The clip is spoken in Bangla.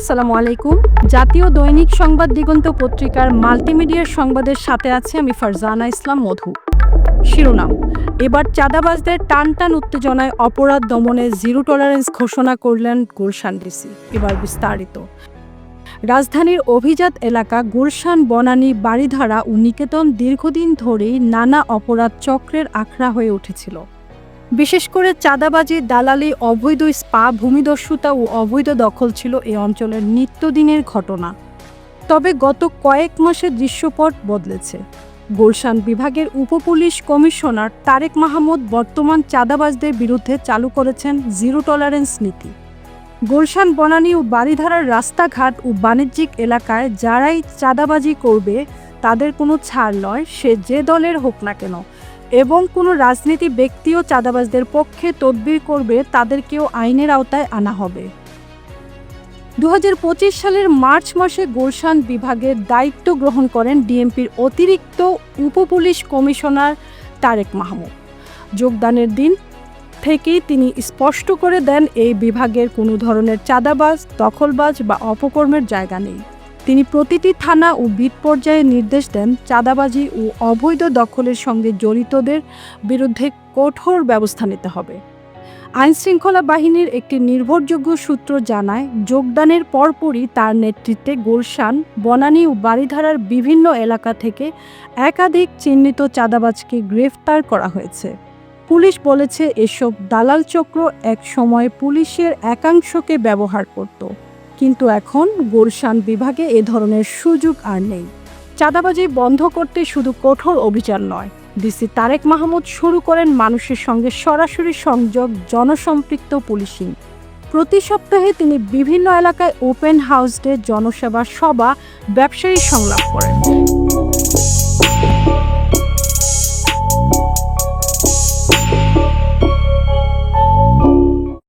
আসসালামু আলাইকুম। জাতীয় দৈনিক সংবাদ দিগন্ত পত্রিকার মাল্টিমিডিয়ার সংবাদের সাথে আছে আমি ফারজানা ইসলাম মধু। শিরোনাম: এবার চাঁদাবাজদের টান উত্তেজনায় অপরাধ দমনে জিরো টলারেন্স ঘোষণা করলেন গুলশান ডিসি। এবার বিস্তারিত। রাজধানীর অভিজাত এলাকা গুলশান, বনানী, বারিধারা ও নিকেতন দীর্ঘদিন ধরেই নানা অপরাধ চক্রের আখড়া হয়ে উঠেছিল। বিশেষ করে চাঁদাবাজি, দালালি, অবৈধ স্পা, ভূমিদস্যুতা ও অবৈধ দখল ছিল এই অঞ্চলের নিত্যদিনের ঘটনা। তবে গত কয়েক মাসে দৃশ্যপট বদলেছে। গুলশান বিভাগের উপপুলিশ কমিশনার তারেক মাহমুদ বর্তমান চাঁদাবাজদের বিরুদ্ধে চালু করেছেন জিরো টলারেন্স নীতি। গুলশান, বনানী ও বারিধারার রাস্তাঘাট ও বাণিজ্যিক এলাকায় যারাই চাঁদাবাজি করবে তাদের কোনো ছাড় নয়, সে যে দলের হোক না কেন, এবং কোনো রাজনীতি ব্যক্তিও চাঁদাবাজদের পক্ষে তদবির করবে তাদেরকেও আইনের আওতায় আনা হবে। 2025 সালের মার্চ মাসে গুলশান বিভাগের দায়িত্ব গ্রহণ করেন ডিএমপির অতিরিক্ত উপপুলিশ কমিশনার তারেক মাহমুদ। যোগদানের দিন থেকেই তিনি স্পষ্ট করে দেন এই বিভাগের কোনো ধরনের চাঁদাবাজ, দখলবাজ বা অপকর্মের জায়গা নেই। তিনি প্রতিটি থানা ও বিট পর্যায়ে নির্দেশ দেন চাঁদাবাজি ও অবৈধ দখলের সঙ্গে জড়িতদের বিরুদ্ধে কঠোর ব্যবস্থা নিতে হবে। আইনশৃঙ্খলা বাহিনীর একটি নির্ভরযোগ্য সূত্র জানায়, যোগদানের পরপরই তার নেতৃত্বে গুলশান, বনানী ও বারিধারার বিভিন্ন এলাকা থেকে একাধিক চিহ্নিত চাঁদাবাজকে গ্রেফতার করা হয়েছে। পুলিশ বলেছে, এসব দালাল চক্র এক সময় পুলিশের একাংশকে ব্যবহার করত, কিন্তু এখন গুলশান বিভাগে এ ধরনের সুযোগ আর নেই। চাঁদাবাজি বন্ধ করতে শুধু কঠোর অভিযান নয়, ডিসি তারেক মাহমুদ শুরু করেন মানুষের সঙ্গে সরাসরি সংযোগ, জনসম্পৃক্ত পুলিশিং। প্রতি সপ্তাহে তিনি বিভিন্ন এলাকায় ওপেন হাউস ডে, জনসেবা সভা, ব্যবসায়ী সংলাপ করেন।